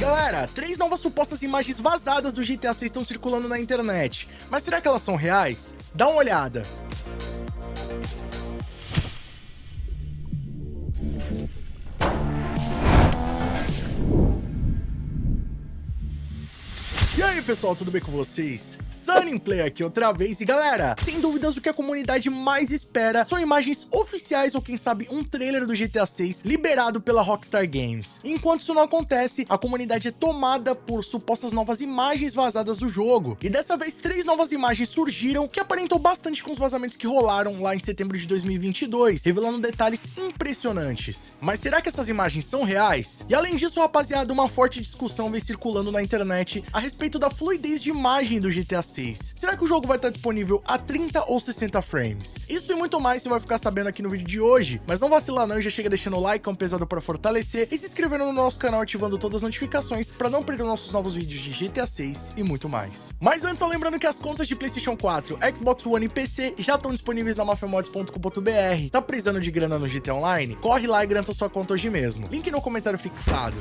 Galera, 3 novas supostas imagens vazadas do GTA 6 estão circulando na internet, mas será que elas são reais? Dá uma olhada. E aí pessoal, tudo bem com vocês? Sunnyplay aqui outra vez, e galera, sem dúvidas o que a comunidade mais espera são imagens oficiais ou quem sabe um trailer do GTA 6 liberado pela Rockstar Games. Enquanto isso não acontece, a comunidade é tomada por supostas novas imagens vazadas do jogo, e dessa vez 3 novas imagens surgiram que aparentam bastante com os vazamentos que rolaram lá em setembro de 2022, revelando detalhes impressionantes. Mas será que essas imagens são reais? E além disso, rapaziada, uma forte discussão vem circulando na internet a respeito da fluidez de imagem do GTA 6. Será que o jogo vai estar disponível a 30 ou 60 frames? Isso e muito mais você vai ficar sabendo aqui no vídeo de hoje, mas não vacila não e já chega deixando o like, é um pesado para fortalecer, e se inscrevendo no nosso canal ativando todas as notificações para não perder nossos novos vídeos de GTA 6 e muito mais. Mas antes, só lembrando que as contas de PlayStation 4, Xbox One e PC já estão disponíveis na mafiamods.com.br. Tá precisando de grana no GTA Online? Corre lá e garanta sua conta hoje mesmo. Link no comentário fixado.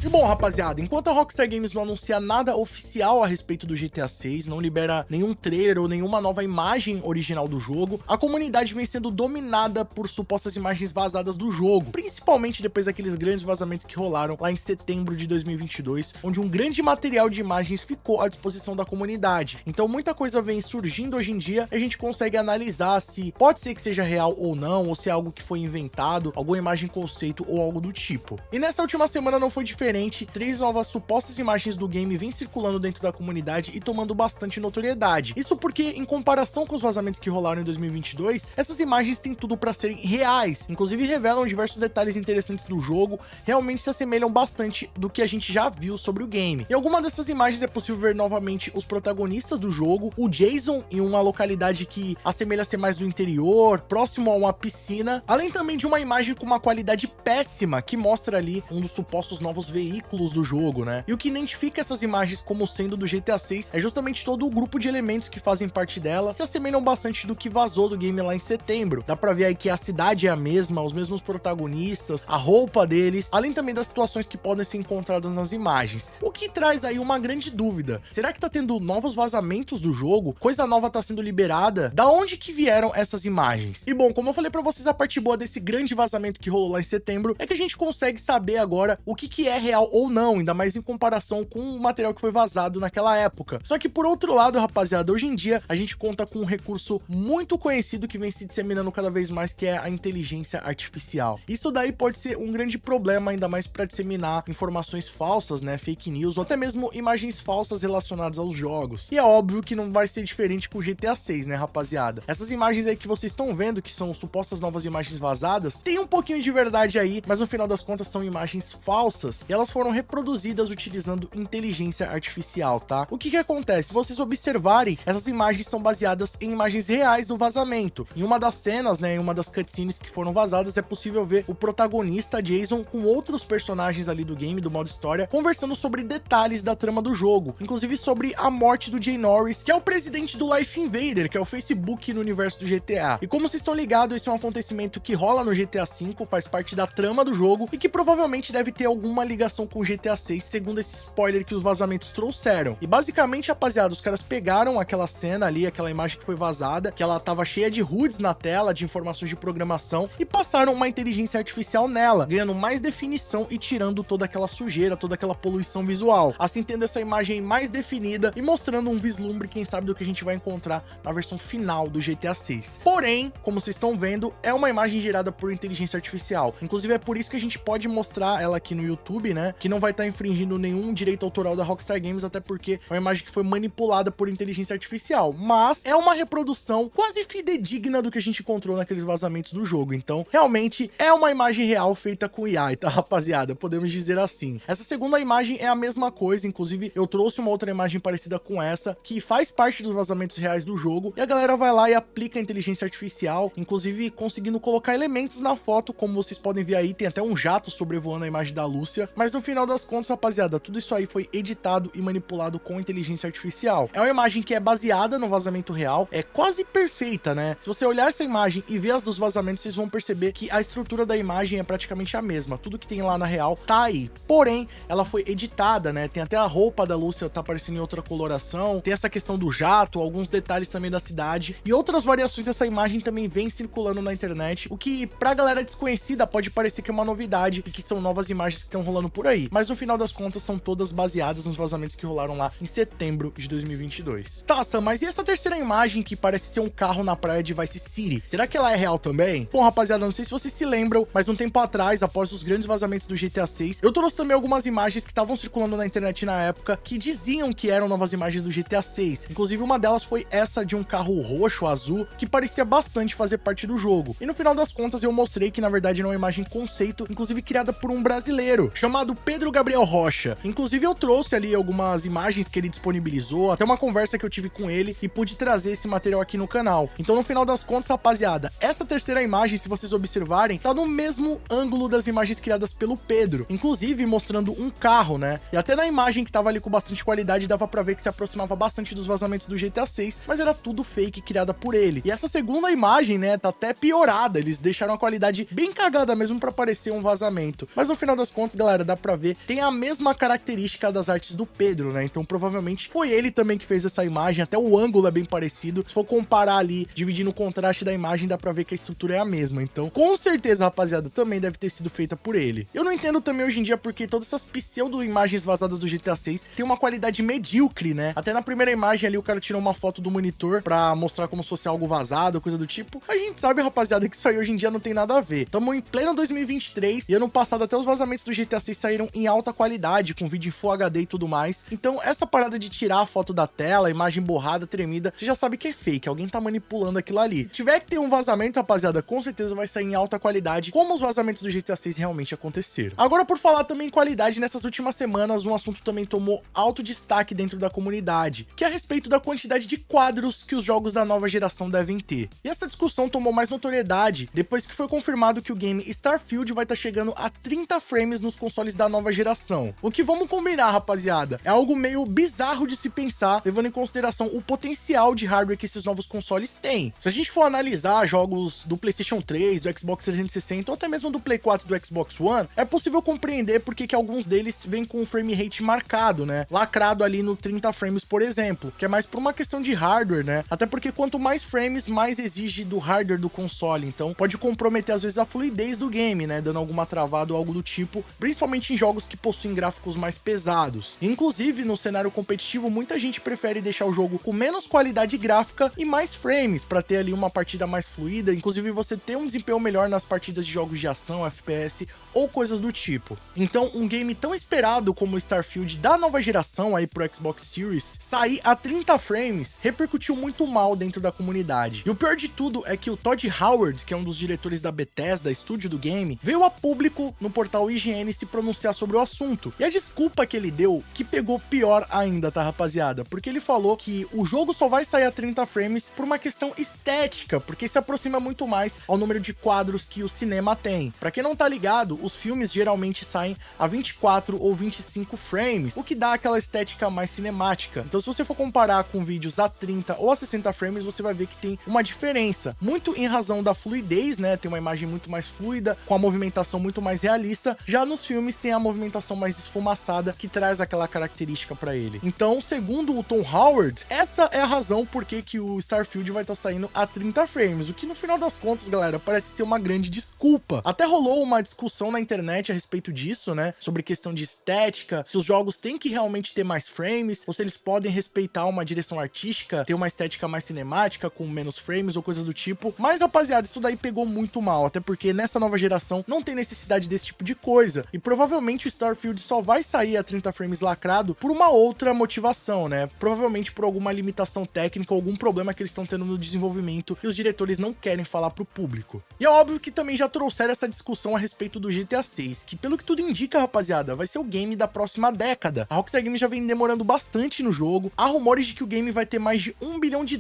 E bom, rapaziada, enquanto a Rockstar Games não anuncia nada oficial a respeito do GTA 6, não libera nenhum trailer ou nenhuma nova imagem original do jogo, a comunidade vem sendo dominada por supostas imagens vazadas do jogo, principalmente depois daqueles grandes vazamentos que rolaram lá em setembro de 2022, onde um grande material de imagens ficou à disposição da comunidade. Então muita coisa vem surgindo hoje em dia, a gente consegue analisar se pode ser que seja real ou não, ou se é algo que foi inventado, alguma imagem conceito ou algo do tipo. E nessa última semana não foi diferente. 3 novas supostas imagens do game vêm circulando dentro da comunidade e tomando bastante notoriedade. Isso porque, em comparação com os vazamentos que rolaram em 2022, essas imagens têm tudo para serem reais, inclusive revelam diversos detalhes interessantes do jogo, realmente se assemelham bastante do que a gente já viu sobre o game. Em alguma dessas imagens é possível ver novamente os protagonistas do jogo, o Jason em uma localidade que assemelha ser mais do interior, próximo a uma piscina, além também de uma imagem com uma qualidade péssima que mostra ali um dos supostos novos veículos do jogo, né? E o que identifica essas imagens como sendo do GTA 6 é justamente todo o grupo de elementos que fazem parte dela, se assemelham bastante do que vazou do game lá em setembro. Dá pra ver aí que a cidade é a mesma, os mesmos protagonistas, a roupa deles, além também das situações que podem ser encontradas nas imagens. O que traz aí uma grande dúvida. Será que tá tendo novos vazamentos do jogo? Coisa nova tá sendo liberada? Da onde que vieram essas imagens? E bom, como eu falei pra vocês, a parte boa desse grande vazamento que rolou lá em setembro é que a gente consegue saber agora o que é real ou não, ainda mais em comparação com o material que foi vazado naquela época. Só que por outro lado, rapaziada, hoje em dia a gente conta com um recurso muito conhecido que vem se disseminando cada vez mais, que é a inteligência artificial. Isso daí pode ser um grande problema, ainda mais para disseminar informações falsas, né, fake news, ou até mesmo imagens falsas relacionadas aos jogos. E é óbvio que não vai ser diferente com o GTA 6, né, rapaziada? Essas imagens aí que vocês estão vendo, que são supostas novas imagens vazadas, tem um pouquinho de verdade aí, mas no final das contas são imagens falsas, e elas foram reproduzidas utilizando inteligência artificial, tá? O que acontece? Se vocês observarem, essas imagens são baseadas em imagens reais do vazamento. Em uma das cenas, né, em uma das cutscenes que foram vazadas, é possível ver o protagonista Jason com outros personagens ali do game, do modo história, conversando sobre detalhes da trama do jogo, inclusive sobre a morte do Jay Norris, que é o presidente do Life Invader, que é o Facebook no universo do GTA. E como vocês estão ligados, esse é um acontecimento que rola no GTA V, faz parte da trama do jogo e que provavelmente deve ter alguma ligação com o GTA 6, segundo esse spoiler que os vazamentos trouxeram. E basicamente, rapaziada, os caras pegaram aquela cena ali, aquela imagem que foi vazada, que ela tava cheia de HUDs na tela, de informações de programação, e passaram uma inteligência artificial nela, ganhando mais definição e tirando toda aquela sujeira, toda aquela poluição visual, assim tendo essa imagem mais definida e mostrando um vislumbre, quem sabe, do que a gente vai encontrar na versão final do GTA 6. Porém, como vocês estão vendo, é uma imagem gerada por inteligência artificial. Inclusive é por isso que a gente pode mostrar ela aqui no YouTube, né, que não vai estar infringindo nenhum direito autoral da Rockstar Games, até porque é uma imagem que foi manipulada por inteligência artificial, mas é uma reprodução quase fidedigna do que a gente encontrou naqueles vazamentos do jogo. Então, realmente é uma imagem real feita com IA, tá, rapaziada? Podemos dizer assim. Essa segunda imagem é a mesma coisa, inclusive eu trouxe uma outra imagem parecida com essa, que faz parte dos vazamentos reais do jogo, e a galera vai lá e aplica a inteligência artificial, inclusive conseguindo colocar elementos na foto, como vocês podem ver aí, tem até um jato sobrevoando a imagem da Lúcia, mas no final das contas, rapaziada, tudo isso aí foi editado e manipulado com inteligência artificial. É uma imagem que é baseada no vazamento real, é quase perfeita, né? Se você olhar essa imagem e ver as dos vazamentos, vocês vão perceber que a estrutura da imagem é praticamente a mesma. Tudo que tem lá na real tá aí. Porém, ela foi editada, né? Tem até a roupa da Lúcia tá aparecendo em outra coloração, tem essa questão do jato, alguns detalhes também da cidade e outras variações dessa imagem também vem circulando na internet, o que pra galera desconhecida pode parecer que é uma novidade e que são novas imagens que estão rolando por aí, mas no final das contas são todas baseadas nos vazamentos que rolaram lá em setembro de 2022. Tá, Sam, mas e essa terceira imagem que parece ser um carro na praia de Vice City? Será que ela é real também? Bom, rapaziada, não sei se vocês se lembram, mas um tempo atrás, após os grandes vazamentos do GTA 6, eu trouxe também algumas imagens que estavam circulando na internet na época, que diziam que eram novas imagens do GTA 6. Inclusive, uma delas foi essa de um carro roxo, azul, que parecia bastante fazer parte do jogo. E no final das contas, eu mostrei que, na verdade, era uma imagem conceito, inclusive criada por um brasileiro, chamado Pedro Gabriel Rocha. Inclusive, eu trouxe ali algumas imagens que ele disponibilizou, até uma conversa que eu tive com ele, e pude trazer esse material aqui no canal. Então, no final das contas, rapaziada, essa terceira imagem, se vocês observarem, tá no mesmo ângulo das imagens criadas pelo Pedro, inclusive mostrando um carro, né? E até na imagem que tava ali com bastante qualidade, dava pra ver que se aproximava bastante dos vazamentos do GTA 6, mas era tudo fake criada por ele. E essa segunda imagem, né, tá até piorada, eles deixaram a qualidade bem cagada mesmo pra parecer um vazamento. Mas no final das contas, galera, dá pra ver, tem a mesma característica das artes do Pedro, né? Então provavelmente foi ele também que fez essa imagem, até o ângulo é bem parecido. Se for comparar ali, dividindo o contraste da imagem, dá pra ver que a estrutura é a mesma. Então, com certeza, rapaziada, também deve ter sido feita por ele. Eu não entendo também hoje em dia porque todas essas pseudo-imagens vazadas do GTA 6 tem uma qualidade medíocre, né? Até na primeira imagem ali, o cara tirou uma foto do monitor pra mostrar como se fosse algo vazado, coisa do tipo. A gente sabe, rapaziada, que isso aí hoje em dia não tem nada a ver. Tamo em pleno 2023 e ano passado até os vazamentos do GTA 6 saíram em alta qualidade, com vídeo em Full HD e tudo mais. Então, essa parada de tirar a foto da tela, imagem borrada, tremida, você já sabe que é fake, alguém tá manipulando aquilo ali. Se tiver que ter um vazamento, rapaziada, com certeza vai sair em alta qualidade, como os vazamentos do GTA 6 realmente aconteceram. Agora, por falar também em qualidade, nessas últimas semanas, um assunto também tomou alto destaque dentro da comunidade, que é a respeito da quantidade de quadros que os jogos da nova geração devem ter. E essa discussão tomou mais notoriedade depois que foi confirmado que o game Starfield vai estar chegando a 30 frames nos consoles da nova geração. O que vamos combinar, rapaziada, é algo meio bizarro de se pensar, levando em consideração o potencial de hardware que esses novos consoles têm. Se a gente for analisar jogos do PlayStation 3, do Xbox 360 ou até mesmo do Play 4 do Xbox One, é possível compreender porque que alguns deles vêm com um frame rate marcado, né? Lacrado ali no 30 frames, por exemplo, que é mais por uma questão de hardware, né? Até porque quanto mais frames, mais exige do hardware do console, então pode comprometer às vezes a fluidez do game, né? Dando alguma travada ou algo do tipo, principalmente em jogos que possuem gráficos mais pesados. Inclusive, no cenário competitivo, muita gente prefere deixar o jogo com menos qualidade gráfica e mais frames, para ter ali uma partida mais fluida, inclusive você ter um desempenho melhor nas partidas de jogos de ação, FPS ou coisas do tipo. Então, um game tão esperado como o Starfield da nova geração aí pro Xbox Series sair a 30 frames repercutiu muito mal dentro da comunidade. E o pior de tudo é que o Todd Howard, que é um dos diretores da Bethesda, estúdio do game, veio a público no portal IGN se pronunciar sobre o assunto. E a desculpa que ele deu, que pegou pior ainda, tá, rapaziada? Porque ele falou que o jogo só vai sair a 30 frames por uma questão estética, porque se aproxima muito mais ao número de quadros que o cinema tem. Pra quem não tá ligado, os filmes geralmente saem a 24 ou 25 frames, o que dá aquela estética mais cinemática. Então, se você for comparar com vídeos a 30 ou a 60 frames, você vai ver que tem uma diferença, muito em razão da fluidez, né? Tem uma imagem muito mais fluida, com a movimentação muito mais realista. Já nos filmes tem a movimentação mais esfumaçada, que traz aquela característica para ele. Então, segundo o Tom Howard, essa é a razão por que o Starfield vai estar saindo a 30 frames, o que no final das contas, galera, parece ser uma grande desculpa. Até rolou uma discussão na internet a respeito disso, né? Sobre questão de estética, se os jogos têm que realmente ter mais frames, ou se eles podem respeitar uma direção artística, ter uma estética mais cinemática, com menos frames ou coisas do tipo. Mas, rapaziada, isso daí pegou muito mal, até porque nessa nova geração não tem necessidade desse tipo de coisa. E provavelmente o Starfield só vai sair a 30 frames lacrado por uma outra motivação, né? Provavelmente por alguma limitação técnica ou algum problema que eles estão tendo no desenvolvimento e os diretores não querem falar pro público. E é óbvio que também já trouxeram essa discussão a respeito do GTA 6, que pelo que tudo indica, rapaziada, vai ser o game da próxima década. A Rockstar Games já vem demorando bastante no jogo, há rumores de que o game vai ter mais de $1 bilhão de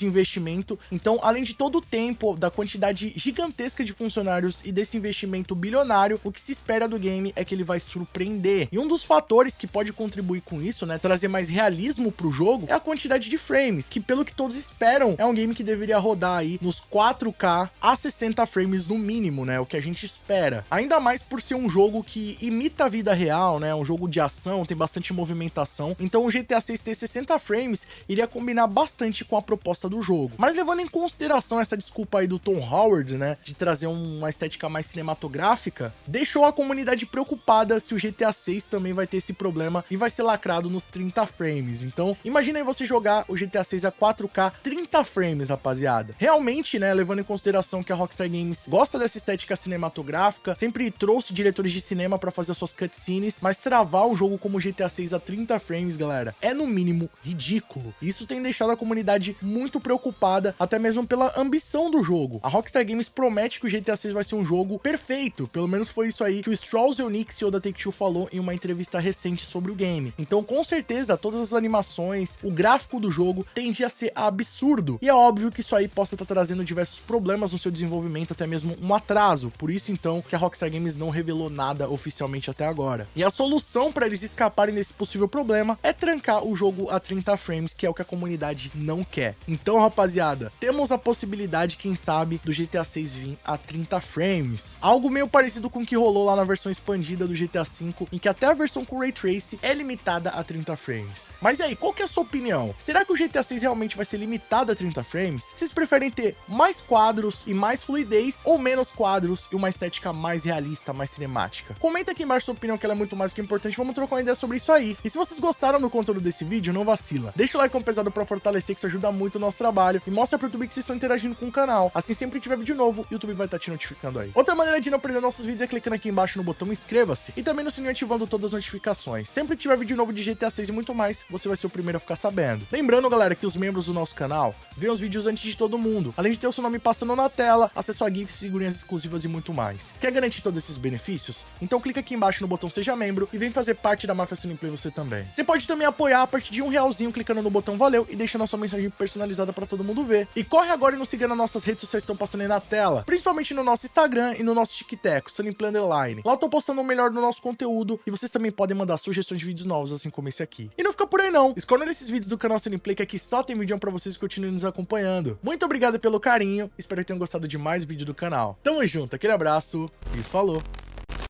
investimento, então além de todo o tempo, da quantidade gigantesca de funcionários e desse investimento bilionário, o que se espera do game é que ele vai surpreender. E um dos fatores que pode contribuir com isso, né, trazer mais realismo pro jogo, é a quantidade de frames, que pelo que todos esperam, é um game que deveria rodar aí nos 4K a 60 frames no mínimo, né, o que a gente espera. Ainda mais por ser um jogo que imita a vida real, né, um jogo de ação, tem bastante movimentação, então o GTA 6 ter 60 frames iria combinar bastante com a proposta do jogo. Mas levando em consideração essa desculpa aí do Tom Howard, né, de trazer uma estética mais cinematográfica, deixou a comunidade preocupada se o GTA 6 também vai ter esse problema e vai ser lacrado nos 30 frames. Então, imagina aí você jogar o GTA 6 a 4K 30 frames, rapaziada. Realmente, né, levando em consideração que a Rockstar Games gosta dessa estética cinematográfica, sempre trouxe diretores de cinema para fazer as suas cutscenes, mas travar um jogo como o GTA 6 a 30 frames, galera, é no mínimo ridículo. Isso tem deixado a comunidade muito preocupada, até mesmo pela ambição do jogo. A Rockstar Games promete que o GTA 6 vai ser um jogo perfeito, pelo menos foi isso aí que o Strauss Zelnick, CEO da Take-Two, falou em uma entrevista recente sobre o game. Então, com certeza, todas as animações, o gráfico do jogo tende a ser absurdo, e é óbvio que isso aí possa estar trazendo diversos problemas no seu desenvolvimento, até mesmo um atraso. Por isso, então, que a Rockstar Games não revelou nada oficialmente até agora. E a solução para eles escaparem desse possível problema é trancar o jogo a 30 frames, que é o que a comunidade não quer. Então, rapaziada, temos a possibilidade, quem sabe, do GTA 6 vir a 30 frames. Algo meio parecido com o que rolou lá na versão expandida do GTA 5, em que até a versão com Ray Tracing é limitada a 30 frames. Mas e aí, qual que é a sua opinião? Será que o GTA 6 realmente vai ser limitado a 30 frames? Vocês preferem ter mais quadros e mais fluidez, ou menos quadros e uma estética mais realista, mais cinemática? Comenta aqui embaixo sua opinião, que ela é muito mais que importante, vamos trocar uma ideia sobre isso aí. E se vocês gostaram do conteúdo desse vídeo, não vacila. Deixa o like pesado pra fortalecer, que isso ajuda muito o nosso trabalho, e mostra pro YouTube que vocês estão interagindo com o canal. Assim, sempre que tiver vídeo novo, o YouTube vai estar te notificando aí. Outra maneira de não perder nossos vídeos é clicando aqui embaixo no botão inscreva-se, e também no sininho ativando todas as notificações. Sempre que tiver vídeo novo de GTA 6 e muito mais, você vai ser o primeiro a ficar sabendo. Lembrando, galera, que os membros do nosso canal veem os vídeos antes de todo mundo, além de ter o seu nome passando na tela, acesso a GIFs, figurinhas exclusivas e muito mais. Quer garantir todos esses benefícios? Então clica aqui embaixo no botão Seja Membro e vem fazer parte da Máfia Cineplay você também. Você pode também apoiar a partir de R$1 clicando no botão Valeu e deixando a sua mensagem personalizada para todo mundo ver. E corre agora e nos siga nas nossas redes sociais que estão passando aí na tela, principalmente no nosso Instagram e no nosso TikTok, Cineplay Underline. Lá eu tô postando o melhor do nosso conteúdo e vocês também podem mandar sugestões de vídeos novos, assim como esse aqui. E não fica por aí não, escolha desses vídeos do canal Cineplay, que aqui só tem vídeo pra vocês que continuem nos acompanhando. Muito obrigado pelo carinho, espero que tenham gostado de mais vídeo do canal. Tamo junto, aquele abraço e falou!